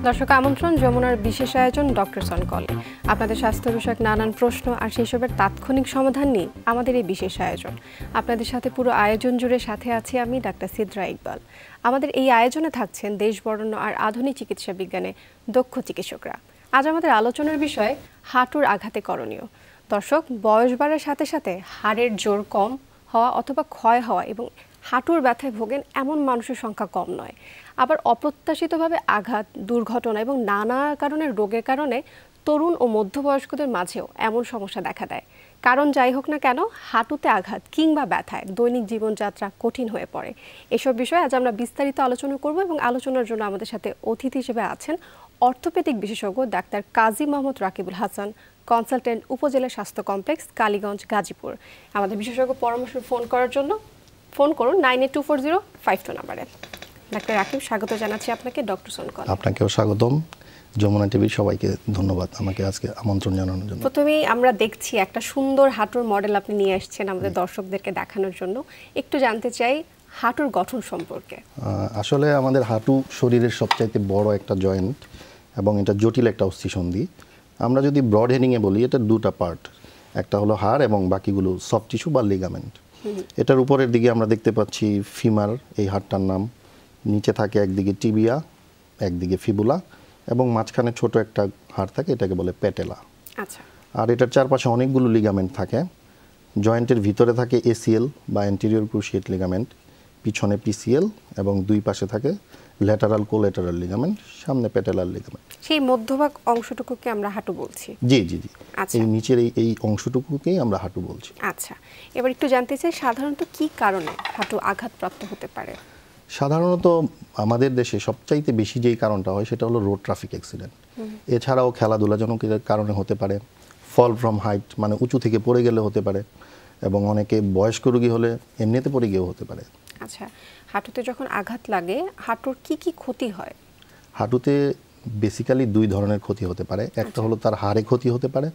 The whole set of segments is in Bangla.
দর্শক আমন্ত্রণ যমুনার বিশেষ আয়োজন ডক্টরস অন কলে। আপনাদের স্বাস্থ্য বিষয়ক নানান প্রশ্ন আর সেসবের তাৎক্ষণিক সমাধান নিয়ে আমাদের এই বিশেষ আয়োজন। আপনাদের সাথে পুরো আয়োজন জুড়ে সাথে আছি আমি ডাক্তার সিদ্রা ইকবাল। আমাদের এই আয়োজনে থাকছেন দেশ বরেণ্য আর আধুনিক চিকিৎসা বিজ্ঞানে দক্ষ চিকিৎসকরা। আজ আমাদের আলোচনার বিষয় হাঁটুর আঘাতে করণীয়। দর্শক, বয়স বাড়ার সাথে সাথে হাড়ের জোর কম হওয়া অথবা ক্ষয় হওয়া এবং হাঁটুর ব্যথায় ভোগেন এমন মানুষের সংখ্যা কম নয়। আবার অপ্রত্যাশিতভাবে আঘাত, দুর্ঘটনা এবং নানা কারণের রোগের কারণে তরুণ ও মধ্যবয়স্কদের মাঝেও এমন সমস্যা দেখা দেয়। কারণ যাই হোক না কেন, হাঁটুতে আঘাত কিংবা ব্যথায় দৈনিক জীবনযাত্রা কঠিন হয়ে পড়ে। এসব বিষয়ে আজ আমরা বিস্তারিত আলোচনা করব এবং আলোচনার জন্য আমাদের সাথে অতিথি হিসেবে আছেন অর্থোপেডিক বিশেষজ্ঞ ডাক্তার কাজী মোহাম্মদ রাকিবুল হাসান, কনসালটেন্ট, উপজেলা স্বাস্থ্য কমপ্লেক্স, কালীগঞ্জ, গাজীপুর। আমাদের বিশেষজ্ঞ পরামর্শ ফোন করার জন্য ফোন করুন 982405 নাম্বারে। ডাক্তার রাকিব, স্বাগত জানাচ্ছি আপনাকে ডক্টরস অন কল। আপনাকেও স্বাগতম। যমুনা টিভির সবাইকে ধন্যবাদ আমাকে আজকে আমন্ত্রণ জানানোর জন্য। প্রথমেই আমরা দেখছি একটা সুন্দর হাঁটুর মডেল আপনি নিয়ে আসছেন আমাদের দর্শকদেরকে দেখানোর জন্য। একটু জানতে চাই হাঁটুর গঠন সম্পর্কে। আসলে আমাদের হাঁটু শরীরের সবচাইতে বড় একটা জয়েন্ট এবং এটা জটিল একটা অস্থিসন্ধি। আমরা যদি ব্রড হেডিংয়ে বলি, এটা দুটা পার্ট, একটা হলো হাড় এবং বাকিগুলো সফট টিস্যু বা লিগামেন্ট। এটার উপরের দিকে আমরা দেখতে পাচ্ছি ফিমার, এই হাড়টার নাম। নিচে থাকে একদিকে টিবিয়া, একদিকে ফিবুলা এবং মাঝখানে ছোট একটা হাড় থাকে, এটাকে বলে প্যাটেলা। আচ্ছা। আর এটার চারপাশে অনেকগুলো লিগামেন্ট থাকে। জয়েন্টের ভিতরে থাকে এসিএল বা অ্যান্টেরিয়র ক্রুশিয়েট লিগামেন্ট, পিছনে পিসিএল এবং দুই পাশে থাকে ল্যাটারাল কোল্যাটারাল লিগামেন্ট, সামনে প্যাটেলার লিগামেন্ট। সেই মধ্যভাগ অংশটুকুকে আমরা হাঁটু বলছি। জি জি জি, আচ্ছা। এই নিচের এই অংশটুকুকেই আমরা হাঁটু বলছি। আচ্ছা, এবার একটু জানতে চাই সাধারণত কি কারণে হাঁটু আঘাতপ্রাপ্ত হতে পারে? সাধারণত আমাদের দেশে সবচাইতে বেশি যেই কারণটা হয় সেটা হলো রোড ট্রাফিক অ্যাক্সিডেন্ট। এছাড়াও খেলাধুলাজনিত কারণে হতে পারে, ফল ফ্রম হাইট মানে উঁচু থেকে পড়ে গেলে হতে পারে, এবং অনেকে বয়স্ক রোগী হলে এমনিতে পড়ে গিয়েও হতে পারে। আচ্ছা, হাঁটুতে যখন আঘাত লাগে হাঁটুর কি কি ক্ষতি হয়? হাঁটুতে বেসিক্যালি দুই ধরনের ক্ষতি হতে পারে। একটা হলো তার হাড়ে ক্ষতি হতে পারে,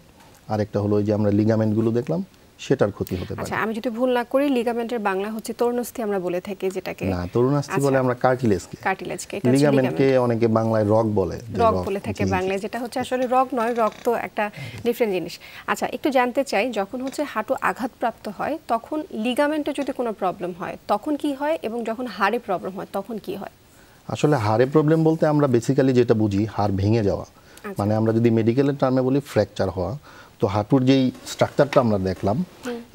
আর একটা হলো ওই যে আমরা লিগামেন্টগুলো দেখলাম সেটার ক্ষতি হতে পারে। আচ্ছা, আমি যদি ভুল না করি লিগামেন্টের বাংলা হচ্ছে তরুণাস্থি আমরা বলে থাকি, যেটাকে না, তরুণাস্থি বলে আমরা কার্টিলেজকে। কার্টিলেজকে, এটা লিগামেন্টকে অনেকে বাংলায় রগ বলে। রগ বলে থাকে বাংলায়, যেটা হচ্ছে আসলে রগ নয়, রগ তো একটা ডিফারেন্ট জিনিস। আচ্ছা, একটু জানতে চাই যখন হচ্ছে হাঁটু আঘাতপ্রাপ্ত হয় তখন লিগামেন্টে যদি কোনো প্রবলেম হয় তখন কি হয়, এবং যখন হাড়ে প্রবলেম হয় তখন কি হয়? আসলে হাড়ে প্রবলেম বলতে আমরা বেসিক্যালি যেটা বুঝি হাড় ভেঙে যাওয়া, মানে আমরা যদি মেডিকেলের টার্মে বলি ফ্র্যাকচার হওয়া। তো হাঁটুর যেই স্ট্রাকচারটা আমরা দেখলাম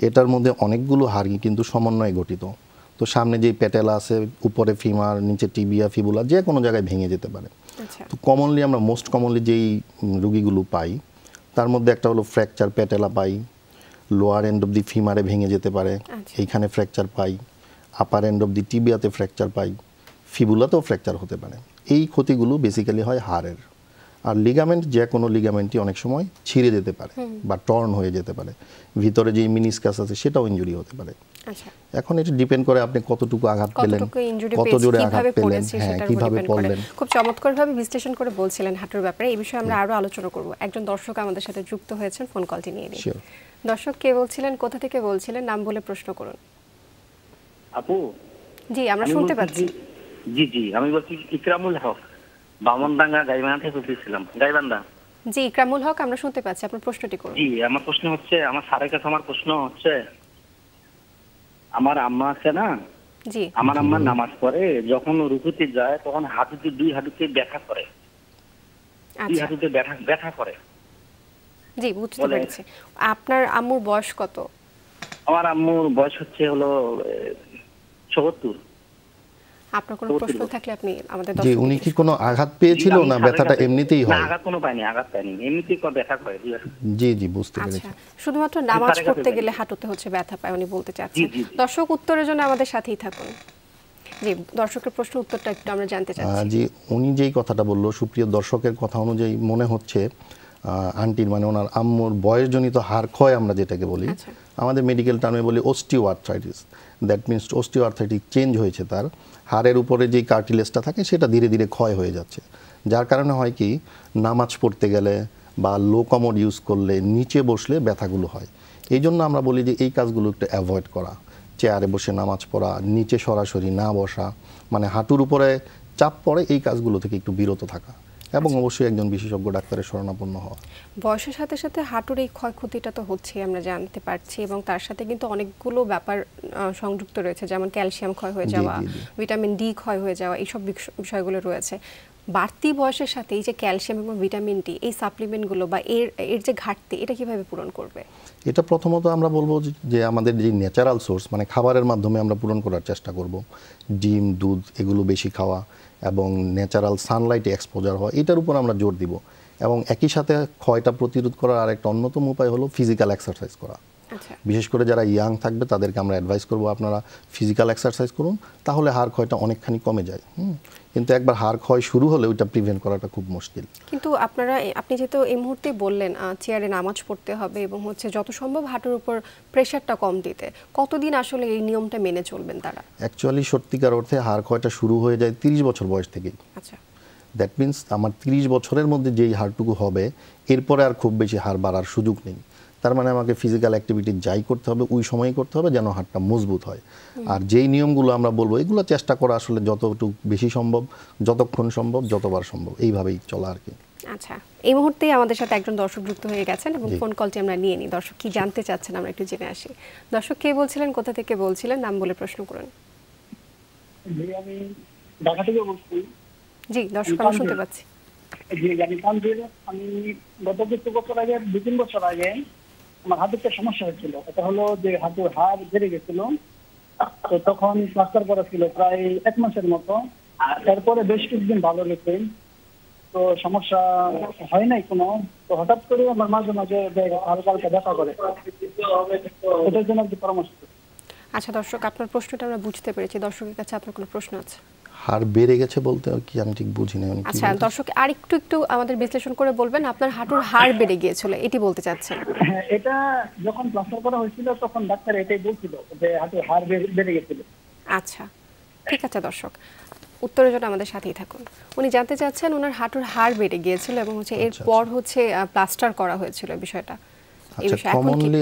এটার মধ্যে অনেকগুলো হাড়ই কিন্তু সমন্বয়ে গঠিত। তো সামনে যেই প্যাটেলা আছে, উপরে ফিমার, নিচে টিবিয়া, ফিবুলা, যে কোনো জায়গায় ভেঙে যেতে পারে। তো কমনলি আমরা মোস্ট কমনলি যেই রুগীগুলো পাই তার মধ্যে একটা হলো ফ্র্যাকচার প্যাটেলা পাই, লোয়ার এন্ড অফ দি ফিমারে ভেঙে যেতে পারে, এইখানে ফ্র্যাকচার পাই, আপার এন্ড অফ দি টিবিয়াতে ফ্র্যাকচার পাই, ফিবুলাতেও ফ্র্যাকচার হতে পারে। এই ক্ষতিগুলো বেসিক্যালি হয় হাড়ের। আর লিগামেন্ট, যে কোনো লিগামেন্টই অনেক সময় ছিঁড়ে যেতে পারে বা টর্ন হয়ে যেতে পারে, ভিতরে যে মিনিসকাস আছে সেটাও ইনজুরি হতে পারে। এখন এটা ডিপেন্ড করে আপনি কতটুকু আঘাত পেলেন, কত জোরে আঘাত পেলেন, হ্যাঁ কিভাবে পড়লেন। খুব চমৎকারভাবে বিশ্লেষণ করে বলছিলেন হাঁটুর ব্যাপারে। এই বিষয়ে আমরা আরো আলোচনা করব। একজন দর্শক আমাদের সাথে যুক্ত হয়েছেন, ফোন কলটি নিয়ে নিন। দর্শক, কে বলছিলেন, কোথা থেকে বলছিলেন, নাম বলে প্রশ্ন করুন। আপু। জি, আমরা শুনতে পাচ্ছি। জি জি, আমি বলছি ইকরামুল হক, বামনডাঙ্গা গাইবান্ধা থেকে বলছিলাম। গাইবান্ধা। জি, ইকরামুল হক, আমরা শুনতে পাচ্ছি, আপনার প্রশ্নটি করুন। জি, আমার প্রশ্ন হচ্ছে, আমার স্যারের কাছে আমার প্রশ্ন হচ্ছে, আমার আম্মা আছে না, জি, আমার আম্মা নামাজ পড়ে, যখন রুকুতে যায় তখন হাঁটুতে, দুই হাঁটুতে ব্যথা করে। দুই হাঁটুতে ব্যথা করে। জি, বুঝতে পেরেছি। আপনার আম্মুর বয়স কত? আমার আম্মুর বয়স হচ্ছে হলো ৭৪। আপনার কোনো প্রশ্ন থাকলে আপনি আমাদের জি, উনি কি কোনো আঘাত পেয়েছিল না ব্যথাটা এমনিতেই হয়? না, আঘাত কোনো পায়নি, আঘাত পায়নি, এমনিতেই ব্যথা করে। জি জি, বুঝতে পেরেছি। আচ্ছা, শুধুমাত্র নামাজ পড়তে গেলে হাঁটুতে হচ্ছে ব্যথা পায় উনি বলতে চাচ্ছেন। দর্শক, উত্তরের জন্য আমাদের সাথেই থাকুন। জি, দর্শকের প্রশ্ন উত্তরটা একটু আমরা জানতে চাচ্ছি। জি, উনি যেই কথাটা বললো, সুপ্রিয় দর্শকের কথা অনুযায়ী মনে হচ্ছে আন্টির মানে ওনার আম্মুর বয়সজনিত হাড় ক্ষয় আমরা যেটাকে বলি, আমাদের মেডিকেল টার্মে বলি osteo arthritis. That means osteo arthritis change হয়েছে, তার হাড়ের উপরে যেই কার্টিলেজটা থাকে সেটা ধীরে ধীরে ক্ষয় হয়ে যাচ্ছে। যার কারণে হয় কি, নামাজ পড়তে গেলে বা লো কমোড ইউজ করলে, নিচে বসলে ব্যথাগুলো হয়। এই জন্য আমরা বলি যে এই কাজগুলো একটু অ্যাভয়েড করা, চেয়ারে বসে নামাজ পড়া, নিচে সরাসরি না বসা, মানে হাঁটুর উপরে চাপ পড়ে, এই কাজগুলো থেকে একটু বিরত থাকা। এবং অবশ্যই একজন বিশেষজ্ঞ ডাক্তারের শরণাপন্ন হওয়া। বয়সের সাথে সাথে হাঁটুর এই ক্ষয়ক্ষতিটা তো হচ্ছেই আমরা জানতে পারছি, এবং তার সাথে কিন্তু অনেকগুলো ব্যাপার সংযুক্ত রয়েছে, যেমন ক্যালসিয়াম ক্ষয় হয়ে যাওয়া, ভিটামিন ডি ক্ষয় হয়ে যাওয়া, এইসব বিষয়গুলো রয়েছে। বাড়তি বয়সের সাথে এই যে ক্যালসিয়াম এবং ভিটামিন ডি এই সাপ্লিমেন্টগুলো বা এর যে ঘাটতি, এটা কিভাবে পূরণ করবে? এটা প্রথমত আমরা বলবো যে আমাদের যে ন্যাচারাল সোর্স, মানে খাবারের মাধ্যমে আমরা পূরণ করার চেষ্টা করব। ডিম, দুধ এগুলো বেশি খাওয়া এবং ন্যাচারাল সানলাইটে এক্সপোজার হওয়া, এটার উপর আমরা জোর দিব। এবং একই সাথে ক্ষয়টা প্রতিরোধ করার আরেকটা অন্যতম উপায় হলো ফিজিক্যাল এক্সারসাইজ করা। বিশেষ করে যারা ইয়াং থাকবে তাদেরকে আমরা অ্যাডভাইস করবো আপনারা ফিজিক্যাল এক্সারসাইজ করুন, তাহলে হাড় ক্ষয়টা অনেকখানি কমে যায়। কিন্তু একবার হাড় ক্ষয় শুরু হলে ওইটা প্রিভেন্ট করাটা খুব মুশকিল। কিন্তু আপনি যেহেতু এই মুহূর্তে বললেন চেয়ারে নামাজ পড়তে হবে এবং হচ্ছে যত সম্ভব হাঁটুর উপর প্রেশারটা কম দিতে, কতদিন আসলে এই নিয়মটা মেনে চলবেন তারা? অ্যাকচুয়ালি সত্যিকার অর্থে হাড় ক্ষয়টা শুরু হয়ে যায় 30 বছর বয়স থেকেই। আচ্ছা, দ্যাট মিনস আমার 30 বছরের মধ্যে যেই হাড়টুকু হবে, এরপরে আর খুব বেশি হাড় বাড়ার সুযোগ নেই। তার মানে আমাকে ফিজিক্যাল অ্যাক্টিভিটি যাই করতে হবে ওই সময়ই করতে হবে, যেন হাড়টা মজবুত হয়। আর যেই নিয়মগুলো আমরা বলবো এগুলো চেষ্টা করা আসলে যতটুকু বেশি সম্ভব, যতক্ষণ সম্ভব, যতবার সম্ভব, এইভাবেই চলা আর কি। আচ্ছা, এই মুহূর্তে আমাদের সাথে একজন দর্শক যুক্ত হয়ে গেছেন এবং ফোন কলটি আমরা নিয়ে নিই। দর্শক কি জানতে চাচ্ছেন আমরা একটু জেনে আসি। দর্শক কে বলছিলেন, কোথা থেকে বলছিলেন, নাম বলে প্রশ্ন করুন। আমি ঢাকা থেকে বলছি। জি দর্শক, আমরা শুনতে পাচ্ছি। জি, আমি গত কিছু বছর আগে, 2-3 বছর আগে আমার হাতে একটা সমস্যা হয়েছিল। এটা হলো যে হাতের হাড় বেড়ে গেছিল, তো তখন প্লাস্টার করা ছিল প্রায় 1 মাসের মতো। তারপরে বেশ কিছুদিন ভালো গেছে, তো সমস্যা হয় নাই কোনো। তো হঠাৎ করে আমার মাঝে মাঝে হালকা হালকা ব্যথা করে, এটার জন্য একটু পরামর্শ। আচ্ছা দর্শক, আপনার প্রশ্নটা আমরা বুঝতে পেরেছি। দর্শকের কাছে আপনার কোনো প্রশ্ন আছে? হাড় বেড়ে গেছে বলতে কি আমি ঠিক বুঝি না। আচ্ছা দর্শক, আর একটু আমাদের বিশ্লেষণ করে বলবেন, আপনার হাঁটুর হাড় বেড়ে গিয়েছিল এটি বলতে চাচ্ছেন? হ্যাঁ, এটা যখন প্লাস্টার করা হয়েছিল তখন ডাক্তার এটাই বলছিল যে হাঁটুর হাড় বেড়ে গেছিল। আচ্ছা ঠিক আছে দর্শক, উত্তরের জন্য আমাদের সাথেই থাকুন। উনি জানতে চাচ্ছেন ওনার হাঁটুর হাড় বেড়ে গিয়েছিল এবং হচ্ছে এরপর হচ্ছে প্লাস্টার করা হয়েছিল বিষয়টা। কমনলি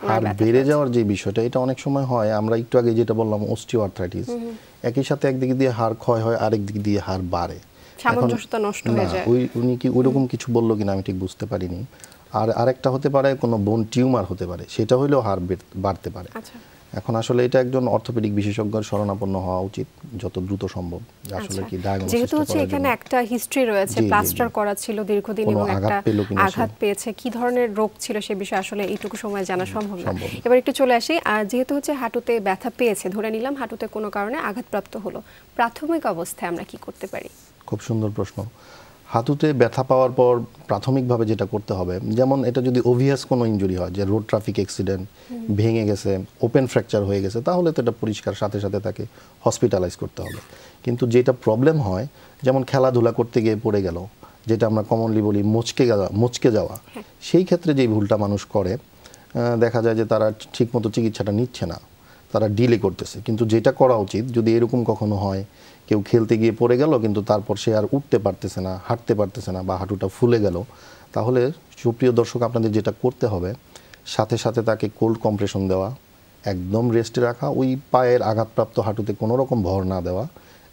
হাড় বেড়ে যাওয়ার যে বিষয়টা, এটা অনেক সময় হয়, আমরা একটু আগে যেটা বললাম অস্টিওআর্থ্রাইটিস, একই সাথে একদিক দিয়ে হাড় ক্ষয় হয়, আরেক দিক দিয়ে হাড় বাড়ে, সামঞ্জস্যতা নষ্ট হয়ে যায়। উনি কি ওইরকম কিছু বললো কিনা আমি ঠিক বুঝতে পারিনি। আর আরেকটা হতে পারে কোনো বোন টিউমার হতে পারে, সেটা হলেও হাড় বাড়তে পারে। এখন আসলে এটা একজন অর্থোপেডিক বিশেষজ্ঞের শরণাপন্ন হওয়া উচিত যত দ্রুত সম্ভব, আসলে কি ডায়াগনোসিস। যেহেতু হচ্ছে এখানে একটা হিস্ট্রি রয়েছে, প্লাস্টার করা ছিল দীর্ঘদিন এবং একটা আঘাত পেয়েছে, কি ধরনের রোগ ছিল সে বিষয়ে আসলে এইটুকু সময় জানা সম্ভব না। এবার একটু চলে আসি, আর যেহেতু হচ্ছে হাঁটুতে ব্যথা পেয়েছে, ধরে নিলাম হাঁটুতে কোনো কারণে আঘাতপ্রাপ্ত হলো, প্রাথমিক অবস্থায় আমরা কি করতে পারি? খুব সুন্দর প্রশ্ন। হাঁটুতে ব্যথা পাওয়ার পর প্রাথমিকভাবে যেটা করতে হবে, যেমন এটা যদি ওভিয়াস কোনো ইনজুরি হয়, যে রোড ট্রাফিক অ্যাক্সিডেন্ট, ভেঙে গেছে, ওপেন ফ্র্যাকচার হয়ে গেছে, তাহলে তো এটা পরিষ্কার সাথে সাথে তাকে হসপিটালাইজ করতে হবে। কিন্তু যেটা প্রবলেম হয়, যেমন খেলাধুলা করতে গিয়ে পড়ে গেল, যেটা আমরা কমনলি বলি মচকে যাওয়া, সেই ক্ষেত্রে যেই ভুলটা মানুষ করে, দেখা যায় যে তারা ঠিকমতো চিকিৎসাটা নিচ্ছে না, তারা ডিলে করতেছে। কিন্তু যেটা করা উচিত, যদি এরকম কখনো হয়, কেউ খেলতে গিয়ে পড়ে গেল কিন্তু তারপর সে আর উঠতে পারতেছে না, হাঁটতে পারতেছে না, বা হাঁটুটা ফুলে গেল, তাহলে সুপ্রিয় দর্শক আপনাদের যেটা করতে হবে, সাথে সাথে তাকে কোল্ড কম্প্রেশন দেওয়া, একদম রেস্টে রাখা, ওই পায়ের আঘাতপ্রাপ্ত হাঁটুতে কোনো রকম ভর না দেওয়া,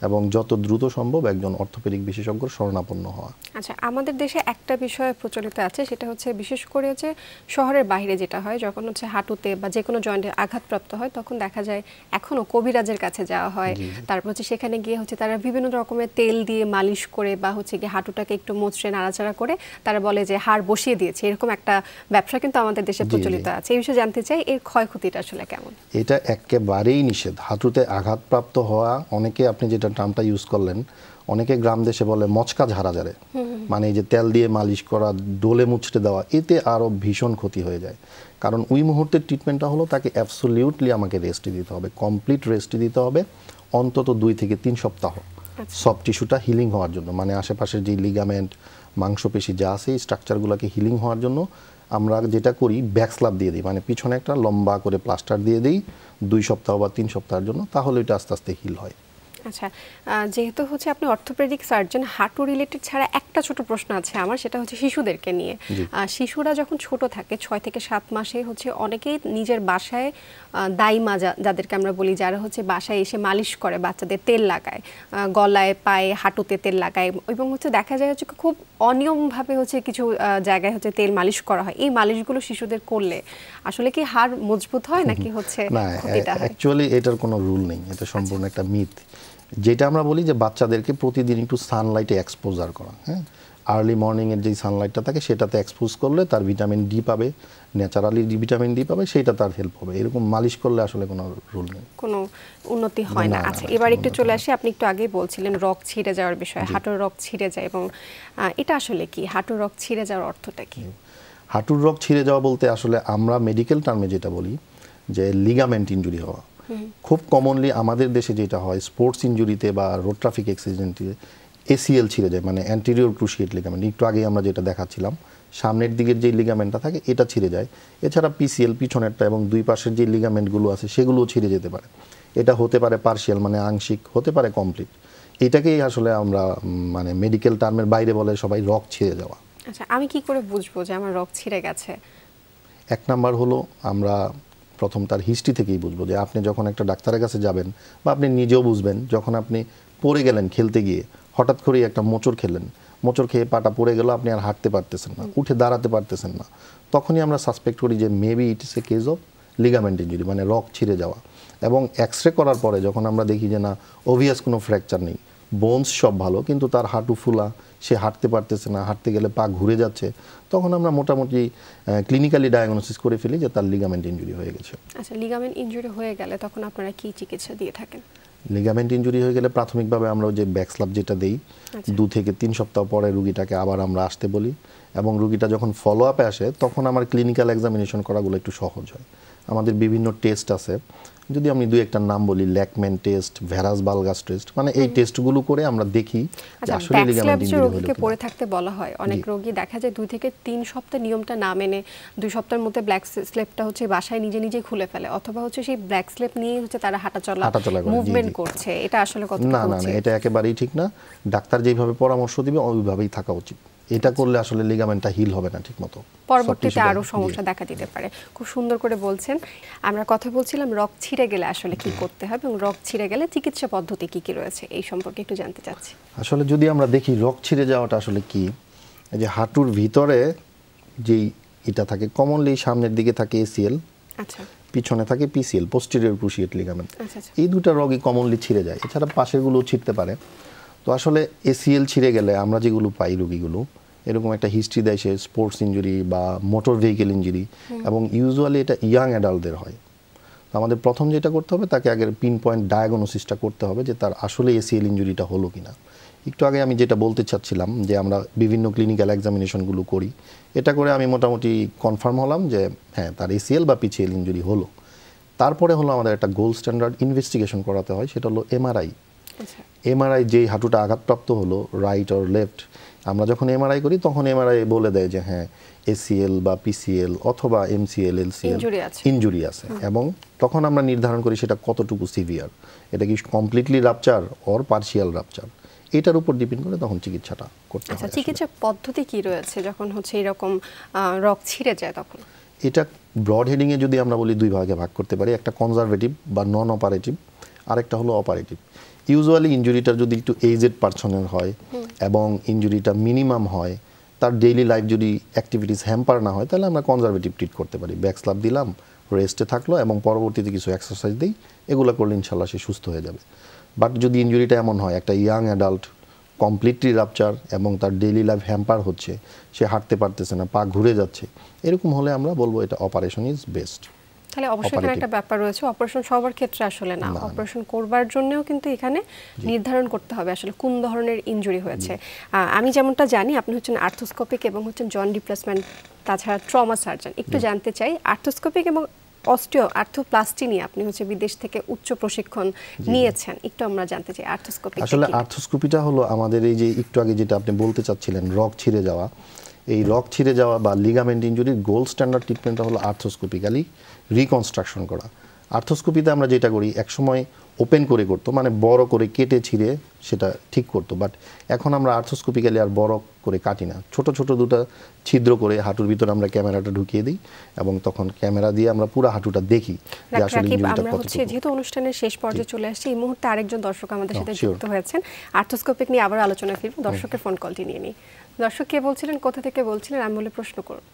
এবং যত দ্রুত সম্ভব একজন অর্থোপেডিক বিশেষজ্ঞর শরণাপন্ন হওয়া। আচ্ছা, আমাদের দেশে একটা বিষয় প্রচলিত আছে, সেটা হচ্ছে বিশেষ করে হচ্ছে শহরের বাইরে যেটা হয়, যখন হচ্ছে হাঁটুতে বা যে কোনো জয়েন্টে আঘাতপ্রাপ্ত হয়, তখন দেখা যায় এখনও কবিরাজের কাছে যাওয়া হয়। তারপর হচ্ছে সেখানে গিয়ে হচ্ছে তারা বিভিন্ন রকমের তেল দিয়ে মালিশ করে বা হচ্ছে গিয়ে হাঁটুটাকে একটু মোচড়ে নাড়াচাড়া করে তারা বলে যে হাড় বসিয়ে দিয়েছে, এরকম একটা ব্যবসা কিন্তু আমাদের দেশে প্রচলিত আছে। এই বিষয়ে জানতে চাই, এর ক্ষয়ক্ষতিটা আসলে কেমন? এটা একেবারেই নিষেধ। হাঁটুতে আঘাতপ্রাপ্ত হওয়া, অনেকে আপনি যেটা টার্মটা ইউজ করলেন, অনেকে গ্রাম দেশে বলে মচকা ঝাড়া যারে, মানে এই যে তেল দিয়ে মালিশ করা, ডোলে মুছড়ে দেওয়া, এতে আরও ভীষণ ক্ষতি হয়ে যায়। কারণ ওই মুহূর্তের ট্রিটমেন্টটা হলো তাকে অ্যাবসোলিউটলি আমাকে রেস্ট দিতে হবে, কমপ্লিট রেস্ট দিতে হবে, অন্তত 2 থেকে 3 সপ্তাহ সফট টিস্যুটা হিলিং হওয়ার জন্য, মানে আশেপাশের যে লিগামেন্ট, মাংসপেশি যা আছে এই স্ট্রাকচারগুলোকে হিলিং হওয়ার জন্য আমরা যেটা করি, ব্যাকস্ল্যাব দিয়ে দিই, মানে পিছনে একটা লম্বা করে প্লাস্টার দিয়ে দিই 2 সপ্তাহ বা 3 সপ্তাহের জন্য, তাহলে এটা আস্তে আস্তে হিল হয়। আচ্ছা, যেহেতু হচ্ছে আপনি অর্থোপেডিক সার্জন, হাঁটু রিলেটেড ছাড়া একটা ছোট প্রশ্ন আছে আমার, সেটা হচ্ছে শিশুদেরকে নিয়ে। শিশুরা যখন ছোট থাকে 6 থেকে 7 মাসে হচ্ছে অনেকেই নিজের বাসায় দাইমা যাদেরকে আমরা বলি, যারা হচ্ছে বাসায় এসে মালিশ করে, বাচ্চাদের তেল লাগায়, গলায় পায়ে হাঁটুতে তেল লাগায়, এবং হচ্ছে দেখা যায় হচ্ছে খুব অনিয়মভাবে হচ্ছে কিছু জায়গায় হচ্ছে তেল মালিশ করা হয়। এই মালিশগুলো শিশুদের করলে আসলে কি হাড় মজবুত হয় নাকি হচ্ছে ক্ষতিটা হয়? অ্যাকচুয়ালি এটার কোনো রুল নেই, এটা সম্পূর্ণ একটা মিথ। যেটা আমরা বলি যে বাচ্চাদেরকে প্রতিদিন একটু সানলাইটে এক্সপোজার করা, হ্যাঁ, আর্লি মর্নিংয়ের যেই সানলাইটটা থাকে সেটাতে এক্সপোজ করলে তার ভিটামিন ডি পাবে, ন্যাচারালি ভিটামিন ডি পাবে, সেটা তার হেল্প হবে। এরকম মালিশ করলে আসলে কোনো রুল নেই, কোনো উন্নতি হয় না। আচ্ছা, এবার একটু চলে আসি, আপনি একটু আগেই বলছিলেন রগ ছিঁড়ে যাওয়ার বিষয়ে, হাঁটুর রগ ছিঁড়ে যায়, এবং এটা আসলে কি, হাঁটুর রগ ছিঁড়ে যাওয়ার অর্থটা কি? হাঁটুর রগ ছিঁড়ে যাওয়া বলতে আসলে আমরা মেডিকেল টার্মে যেটা বলি যে লিগামেন্ট ইনজুরি হওয়া। খুব কমনলি আমাদের দেশে যেটা হয় স্পোর্টস ইনজুরিতে বা রোড ট্রাফিক অ্যাক্সিডেন্টে এসিএল ছিঁড়ে যায়, মানে অ্যান্টেরিয়র ক্রুশিয়েট লিগামেন্ট। একটু আগে আমরা যেটা দেখাচ্ছিলাম সামনের দিকের যে লিগামেন্টটা থাকে এটা ছিঁড়ে যায়। এছাড়া পিসিএল পিছনেরটা এবং দুই পাশের যে লিগামেন্টগুলো আছে সেগুলোও ছিঁড়ে যেতে পারে। এটা হতে পারে পার্শিয়াল, মানে আংশিক, হতে পারে কমপ্লিট। এটাকেই আসলে আমরা মানে মেডিকেল টার্মের বাইরে বলে সবাই রগ ছিঁড়ে যাওয়া। আচ্ছা, আমি কি করে বুঝবো যে আমার রগ ছিঁড়ে গেছে? এক নাম্বার হলো আমরা প্রথম তার হিস্ট্রি থেকেই বুঝবো যে আপনি যখন একটা ডাক্তারের কাছে যাবেন, বা আপনি নিজেও বুঝবেন যখন আপনি পড়ে গেলেন খেলতে গিয়ে, হঠাৎ করেই একটা মোচড় খেলেন, মোচড় খেয়ে পাটা পড়ে গেল, আপনি আর হাঁটতে পারতেছেন না, উঠে দাঁড়াতে পারতেছেন না, তখনই আমরা সাসপেক্ট করি যে maybe it is A case of ligament injury, মানে রগ ছিঁড়ে যাওয়া। এবং এক্সরে করার পরে যখন আমরা দেখি যে না অবভিয়াস কোনো ফ্র্যাকচার নেই, বোনস সব ভালো, কিন্তু তার হাঁটু ফুলা, সে হাঁটতে পারতেছে না, হাঁটতে গেলে পা ঘুরে যাচ্ছে, তখন আমরা মোটামুটি ক্লিনিক্যালি ডায়াগনোসিস করে ফেলি যে তার লিগামেন্ট ইনজুরি হয়ে গেছে। আচ্ছা, লিগামেন্ট ইনজুরি হয়ে গেলে তখন আপনারা কি চিকিৎসা দিয়ে থাকেন? লিগামেন্ট ইনজুরি হয়ে গেলে প্রাথমিকভাবে আমরা যে ব্যাক স্ল্যাপ যেটা দেই, 2 থেকে 3 সপ্তাহ পরে রুগীটাকে আবার আমরা আসতে বলি, এবং রুগীটা যখন ফলো আপে আসে তখন আমার ক্লিনিক্যাল এক্সামিনেশন করাগুলো একটু সহজ হয়। আমাদের বিভিন্ন টেস্ট আছে, যদি আমি দুই একটা নাম বলি, ল্যাকম্যান টেস্ট, ভেরাস বালগাস টেস্ট, মানে এই টেস্টগুলো করে আমরা দেখি যে আসলে লিগামেন্ট ইনজুরি হলো কিনা। পড়ে থাকতে বলা হয়, অনেক রোগী দেখা যায় 2 থেকে 3 সপ্তাহ নিয়মটা না মেনে 2 সপ্তাহের মধ্যে ব্ল্যাক স্লেপটা হচ্ছে বাসায় নিজে নিজে খুলে ফেলে, অথবা হচ্ছে সেই ব্ল্যাক স্লেপ নিয়ে হচ্ছে তারা হাঁটাচলা মুভমেন্ট করছে। এটা আসলে কতটুকু? না না না, এটা একেবারেই ঠিক না। ডাক্তার যেভাবে পরামর্শ দিবে ওইভাবেই থাকা উচিত। এটা করলে আসলে লিগামেন্টটা হিল হবে না ঠিকমতো, পরবর্তীতে আরো সমস্যা দেখা দিতে পারে। খুব সুন্দর করে বলছেন। আমরা কথা বলছিলাম রগ ছিঁড়ে গেলে আসলে কি করতে হবে, এবং রগ ছিঁড়ে গেলে চিকিৎসা পদ্ধতি কি কি রয়েছে এই সম্পর্কে একটু জানতে চাচ্ছি। আসলে যদি আমরা দেখি রগ ছিঁড়ে যাওয়াটা আসলে কি, এই যে হাঁটুর ভিতরে যেই এটা থাকে, কমনলি সামনের দিকে থাকে এসিএল, আচ্ছা, পিছনে থাকে পিসিএল, পোস্টেরিয়র ক্রুশিয়েট লিগামেন্ট। আচ্ছা, এই দুটো রগই কমনলি ছিঁড়ে যায়, এছাড়া পাশেরগুলোও ছিঁড়তে পারে। তো আসলে এসিএল ছিঁড়ে গেলে আমরা যেগুলো পাই রোগীগুলো এরকম একটা হিস্ট্রি দেয়, সে স্পোর্টস ইনজুরি বা মোটর ভেহিকেল ইনজুরি, এবং ইউজুয়ালি এটা ইয়াং অ্যাডাল্টদের হয়। তো আমাদের প্রথম যেটা করতে হবে, তাকে আগে পিন পয়েন্ট ডায়াগনোসিসটা করতে হবে যে তার আসলে এসিএল ইনজুরিটা হলো কিনা। একটু আগে আমি যেটা বলতে চাচ্ছিলাম যে আমরা বিভিন্ন ক্লিনিক্যাল এক্সামিনেশনগুলো করি, এটা করে আমি মোটামুটি কনফার্ম হলাম যে হ্যাঁ তার এসিএল বা পিসিএল ইনজুরি হলো। তারপরে হলো আমাদের একটা গোল্ড স্ট্যান্ডার্ড ইনভেস্টিগেশন করাতে হয়, সেটা হলো এমআরআই। এমআরআই যেই হাঁটুটা আঘাতপ্রাপ্ত হলো, রাইট অর লেফট, আমরা যখন এমআরআই করি তখন এমআরআই বলে দেয় যে হ্যাঁ এসিএল বা পিসিএল অথবা এমসিএল এলসিএল ইনজুরি আছে, এবং তখন আমরা নির্ধারণ করি সেটা কতটুকু সিভিয়ার, এটা কি completely rupture or partial rupture, এটার উপর ডিপেন্ড করে তখন চিকিৎসাটা করতে হয়। আচ্ছা, চিকিৎসা পদ্ধতি কি রয়েছে যখন হচ্ছে এরকম রগ ছিঁড়ে যায় তখন? এটা ব্রড হেডিংয়ে যদি আমরা বলি 2 ভাগে ভাগ করতে পারি, একটা কনজারভেটিভ বা নন অপারেটিভ, আরেকটা হলো অপারেটিভ। ইউজুয়ালি ইনজুরিটা যদি একটু এজেড পারসনের হয় এবং ইনজুরিটা মিনিমাম হয়, তার ডেইলি লাইফ যদি অ্যাক্টিভিটিস হ্যাম্পার না হয়, তাহলে আমরা কনজারভেটিভ ট্রিট করতে পারি। ব্যাক স্ল্যাপ দিলাম, রেস্টে থাকলো, এবং পরবর্তীতে কিছু এক্সারসাইজ দিই, এগুলো করলে ইনশাল্লাহ সে সুস্থ হয়ে যাবে। বাট যদি ইনজুরিটা এমন হয় একটা ইয়াং অ্যাডাল্ট কমপ্লিটলি রাপচার এবং তার ডেইলি লাইফ হ্যাম্পার হচ্ছে, সে হাঁটতে পারতেছে না, পা ঘুরে যাচ্ছে, এরকম হলে আমরা বলবো এটা অপারেশন ইজ বেস্ট। তাহলে অবশ্যই এখানে একটা ব্যাপার রয়েছে, অপারেশন সবার ক্ষেত্রে আসলে না, অপারেশন করবার জন্যও কিন্তু এখানে নির্ধারণ করতে হবে আসলে কোন ধরনের ইনজুরি হয়েছে। আমি যেমনটা জানি আপনি হচ্ছেন আর্থোস্কোপিক এবং হচ্ছেন জয়েন্ট রিপ্লেসমেন্ট, তাছাড়া ট্রমা সার্জন। একটু জানতে চাই আর্থোস্কোপিক এবং আর্থোপ্লাস্টি নিয়ে আপনি হচ্ছে বিদেশ থেকে উচ্চ প্রশিক্ষণ নিয়েছেন, একটু আমরা জানতে চাই আর্থোস্কোপি। আসলে আর্থোস্কোপিটা হলো আমাদের এই যে একটু আগে যেটা আপনি বলতে চাচ্ছিলেন রগ ছিঁড়ে যাওয়া, এই রগ ছিঁড়ে যাওয়া বা লিগামেন্ট ইনজুরির গোল্ড স্ট্যান্ডার্ড ট্রিটমেন্টটা হলো আর্থোস্কোপিক্যালি রিকনস্ট্রাকশন করা। আর্থোস্কোপিতে আমরা যেটা করি, একসময় ওপেন করে করতো, মানে বড় করে কেটে ছিঁড়ে সেটা ঠিক করতো। বাট এখন আমরা আর্থ্রোস্কোপিক্যালি আর বড় করে কাটি না, ছোট ছোট দুটো ছিদ্র করে হাঁটুর ভিতরে আমরা ক্যামেরাটা ঢুকিয়ে দিই এবং তখন ক্যামেরা দিয়ে আমরা পুরো হাঁটুটা দেখি যে আসলে ইনজুরিটা আমরা হচ্ছে যেহেতু অনুষ্ঠানের শেষ পর্যায়ে চলে আসছে, এই মুহূর্তে আরেকজন দর্শক আমাদের সাথে যুক্ত হয়েছেন, আর্থ্রোস্কোপিক নিয়ে আবার আলোচনা ফিরব। দর্শকের ফোন কলটি নিয়ে নিই। দর্শক কে বলছিলেন, কোথা থেকে বলছিলেন, আমি বলে প্রশ্ন করুন।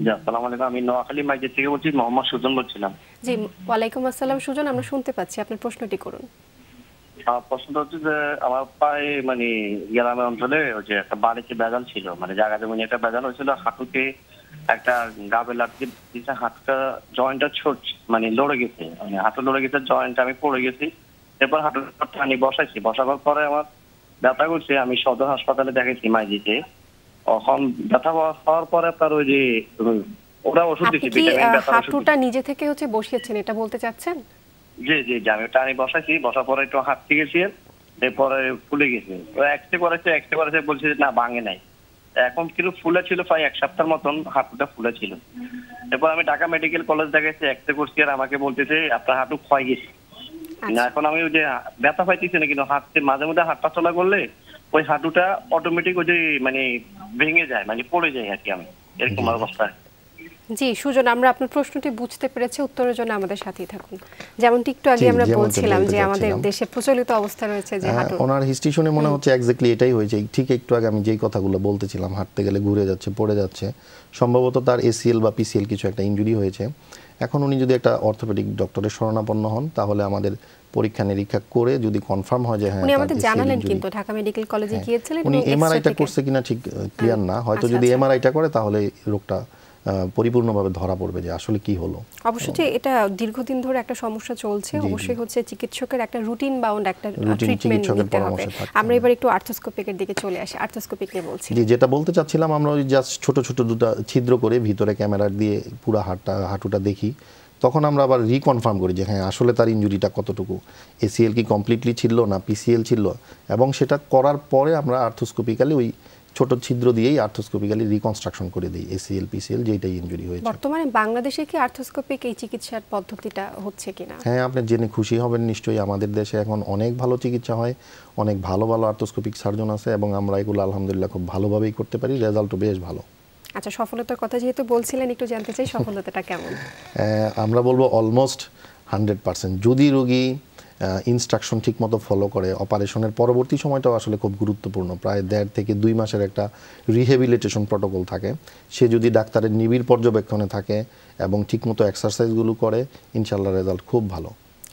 জি, আসসালামু আলাইকুম। আমি নোয়াখালী মাইজর থেকে বলছি, মোহাম্মদ সুজন বলছিলাম। জি, ওয়ালাইকুম আসসালাম সুজন, আমরা শুনতে পাচ্ছি, আপনার প্রশ্নটি করুন। প্রশ্নটা হচ্ছে যে আমার পায়ে মানে গ্রামের অঞ্চলে ওই যে একটা বাড়িতে বেজাল ছিল, মানে জায়গা জমি একটা বেজাল হয়েছিল, হাঁটুতে একটা গাবে লাগছে, হাঁটুটা জয়েন্টটা ছোট মানে লড়ে গেছে, মানে হাঁটু লড়ে গেছে, জয়েন্ট আমি পড়ে গেছি। এরপর হাঁটুটা টানি বসাইছি, বসাবার পরে আমার ব্যথা করছে, আমি সদর হাসপাতালে দেখাইছি মাইজিতে। তখন ব্যথা হওয়ার পরে আপনার ওই যে ওরা ওষুধ দিচ্ছে, ভিটামিন ব্যথা ওষুধ। হাঁটুটা নিজে থেকে হচ্ছে বসিয়েছেন, এটা বলতে চাচ্ছেন? জি জি জি, আমি টানি বসাইছি, বসার পরে একটু হাঁটতে গেছি, এরপরে ফুলে গেছে। এক্সরে করেছে বলছে যে না ভাঙে নাই। এখন কিন্তু ফুলে ছিল প্রায় 1 সপ্তাহের মতন, হাঁটুটা ফুলে ছিল। এরপর আমি ঢাকা মেডিকেল কলেজ দেখাইছি, এক্সরে করছি, আর আমাকে বলতেছে আপনার হাঁটু ক্ষয় গেছে। না এখন আমি ওই যে ব্যথা পাইতেছি না, কিন্তু হাঁটতে মাঝে মধ্যে হাঁটা চলা করলে ওই হাঁটুটা অটোমেটিক ওই যে মানে ভেঙে যায়, মানে পড়ে যায় আর কি, আমি এরকম অবস্থা। জি সুজন, আমরা আপনার প্রশ্নটি বুঝতে পেরেছি, উত্তরের জন্য আমাদের সাথেই থাকুন। যেমনটি একটু আগে আমরা বলছিলাম যে আমাদের দেশে প্রচলিত অবস্থা রয়েছে যে হাঁটু, ওনার হিস্ট্রি শুনে মনে হচ্ছে এক্স্যাক্টলি এটাই হয়েছে। ঠিক একটু আগে আমি যেই কথাগুলো বলতেছিলাম, হাঁটতে গেলে ঘুরে যাচ্ছে, পড়ে যাচ্ছে, সম্ভবত তার এসিএল বা পিসিএল কিছু একটা ইনজুরি হয়েছে। এখন উনি যদি একটা অর্থোপেডিক ডক্টরের শরণাপন্ন হন, তাহলে আমাদের পরীক্ষা নিরীক্ষা করে যদি কনফার্ম হয় যে হ্যাঁ, উনি আমাদের জানালেন কিন্তু ঢাকা মেডিকেল কলেজে গিয়েছিলেন, উনি এমআরআইটা করছে কিনা ঠিক ক্লিয়ার না, হয়তো যদি এমআরআইটা করে তাহলে রোগটা পরিপূর্ণভাবে ধরা পড়বে যে আসলে কি হলো। অবশ্যই যে এটা দীর্ঘদিন ধরে একটা সমস্যা চলছে, অবশ্যই হচ্ছে চিকিৎসকের একটা রুটিন বাউন্ড একটা ট্রিটমেন্ট নিতে হবে। আমরা এবার একটু আর্থ্রোস্কোপিকের দিকে চলে আসি। আর্থ্রোস্কোপিক নিয়ে বলছি, জি যেটা বলতে চাচ্ছিলাম, আমরা ওই জাস্ট ছোট ছোট দুটো ছিদ্র করে ভিতরে ক্যামেরা দিয়ে পুরো হাঁটুটা দেখি, তখন আমরা আবার রিকনফার্ম করি যে হ্যাঁ আসলে তার ইনজুরিটা কতটুকু, এসিএল কি কমপ্লিটলি ছিল না পিসিএল ছিল, এবং সেটা করার পরে আমরা আর্থ্রোস্কোপিক্যালি ওই ছোট ছিদ্র দিয়েই আর্থ্রোস্কোপিক্যালি রিকনস্ট্রাকশন করে দিই এসিএল পিসিএল যেটাই ইনজুরি হয়েছে। বর্তমানে বাংলাদেশে কি আর্থ্রোস্কোপিক এই চিকিৎসার পদ্ধতিটা হচ্ছে কিনা? হ্যাঁ, আপনি জেনে খুশি হবেন নিশ্চয়ই, আমাদের দেশে এখন অনেক ভালো চিকিৎসা হয়, অনেক ভালো ভালো আর্থ্রোস্কোপিক সার্জন আছে, এবং আমরা এগুলো আলহামদুলিল্লাহ খুব ভালোভাবেই করতে পারি, রেজাল্টও বেশ ভালো। আচ্ছা, সফলতার কথা যেহেতু বলছিলেন, একটু জানতে চাই সফলতাটা কেমন? আমরা বলবো অলমোস্ট 100%। যদি রোগী ইনস্ট্রাকশন ঠিকমতো ফলো করে, অপারেশনের পরবর্তী সময়টাও আসলে খুব গুরুত্বপূর্ণ, প্রায় 1.5 থেকে 2 মাসের একটা রিহ্যাবিলিটেশন প্রটোকল থাকে, সে যদি ডাক্তারের নিবিড় পর্যবেক্ষণে থাকে এবং ঠিকমতো এক্সারসাইজগুলো করে, ইনশাল্লাহ রেজাল্ট খুব ভালো।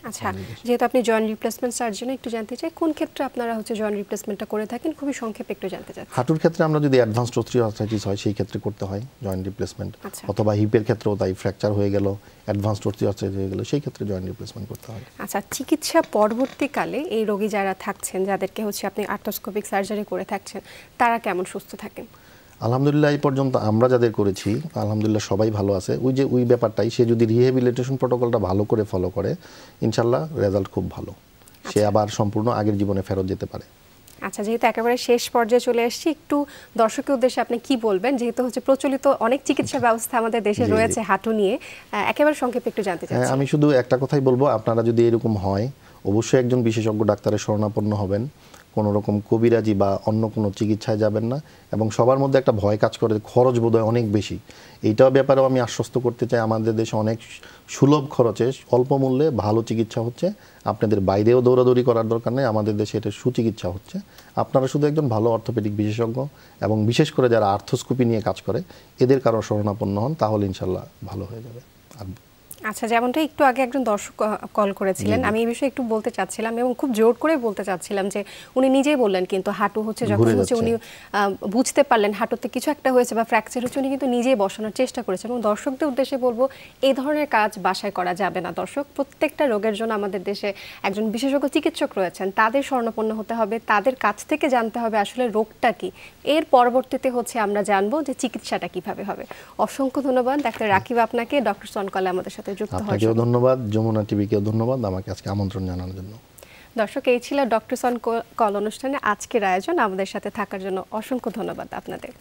আচ্ছা, যেহেতু আপনি জয়েন্ট রিপ্লেসমেন্ট সার্জন, একটু জানতে চাই কোন ক্ষেত্রে আপনারা হচ্ছে জয়েন্ট রিপ্লেসমেন্টটা করে থাকেন, খুবই সংক্ষেপে একটু জানতে চাচ্ছি। হাঁটুর ক্ষেত্রে আমরা যদি অ্যাডভান্সড অস্টিওআর্থ্রাইটিস হয় সেই ক্ষেত্রে করতে হয় জয়েন্ট রিপ্লেসমেন্ট, অথবা হিপের ক্ষেত্রেও তাই, ফ্র্যাকচার হয়ে গেল, অ্যাডভান্সড অস্টিওআর্থ্রাইটিস হয়ে গেল, সেই ক্ষেত্রে জয়েন্ট রিপ্লেসমেন্ট করতে হয়। আচ্ছা, চিকিৎসা পরবর্তীকালে এই রোগী যারা থাকছেন, যাদেরকে হচ্ছে আপনি আর্থ্রোস্কোপিক সার্জারি করে থাকছেন, তারা কেমন সুস্থ থাকেন? আলহামদুলিল্লাহ এই পর্যন্ত আমরা যাদের করেছি আলহামদুলিল্লাহ সবাই ভালো আছে। ওই ব্যাপারটাই, সে যদি রিহ্যাবিলিটেশন প্রোটোকলটা ভালো করে ফলো করে, ইনশাল্লাহ রেজাল্ট খুব ভালো, সে আবার সম্পূর্ণ আগের জীবনে ফেরত যেতে পারে। আচ্ছা, যেহেতু একেবারে শেষ পর্যায়ে চলে আসছি, একটু দর্শকের উদ্দেশ্যে আপনি কি বলবেন, যেহেতু হচ্ছে প্রচলিত অনেক চিকিৎসা ব্যবস্থা আমাদের দেশে রয়েছে হাঁটু নিয়ে, একেবারে সংক্ষেপে একটু জানতে চাচ্ছি। আমি শুধু একটা কথাই বলবো, আপনারা যদি এরকম হয় অবশ্যই একজন বিশেষজ্ঞ ডাক্তারের শরণাপন্ন হবেন, কোনো রকম কবিরাজি বা অন্য কোনো চিকিৎসায় যাবেন না, এবং সবার মধ্যে একটা ভয় কাজ করে, খরচ বোধহয় অনেক বেশি, এইটাও ব্যাপারেও আমি আশ্বস্ত করতে চাই, আমাদের দেশে অনেক সুলভ খরচে অল্প মূল্যে ভালো চিকিৎসা হচ্ছে, আপনাদের বাইরেও দৌড়াদৌড়ি করার দরকার নেই, আমাদের দেশে এটা সুচিকিৎসা হচ্ছে। আপনারা শুধু একজন ভালো অর্থোপেডিক বিশেষজ্ঞ এবং বিশেষ করে যারা আর্থ্রোস্কোপি নিয়ে কাজ করে এদের কারো শরণাপন্ন হন, তাহলে ইনশাল্লাহ ভালো হয়ে যাবে। আচ্ছা, যেমনটা একটু আগে একজন দর্শক কল করেছিলেন, আমি এই বিষয়ে একটু বলতে চাচ্ছিলাম এবং খুব জোর করে বলতে চাচ্ছিলাম যে উনি নিজেই বললেন কিন্তু হাঁটু হচ্ছে যখন হচ্ছে উনি বুঝতে পারলেন হাঁটুতে কিছু একটা হয়েছে বা ফ্র্যাকচার হচ্ছে, উনি কিন্তু নিজেই বসানোর চেষ্টা করেছেন। এবং দর্শকদের উদ্দেশ্যে বলবো, এই ধরনের কাজ বাসায় করা যাবে না। দর্শক, প্রত্যেকটা রোগের জন্য আমাদের দেশে একজন বিশেষজ্ঞ চিকিৎসক রয়েছেন, তাদের শরণাপন্ন হতে হবে, তাদের কাছ থেকে জানতে হবে আসলে রোগটা কি, এর পরবর্তীতে হচ্ছে আমরা জানবো যে চিকিৎসাটা কিভাবে হবে। অসংখ্য ধন্যবাদ ডাক্তার রাকিব আপনাকে ডক্টর সন কলে আমাদের সাথে যুক্ত হওয়ার জন্য। আপনাকেও ধন্যবাদ, যমুনা টিভিকেও ধন্যবাদ আমাকে আজকে আমন্ত্রণ জানানোর জন্য। দর্শক, এই ছিল ডক্টর সন কল অনুষ্ঠানে আজকের আয়োজন। আমাদের সাথে থাকার জন্য অসংখ্য ধন্যবাদ আপনাদের।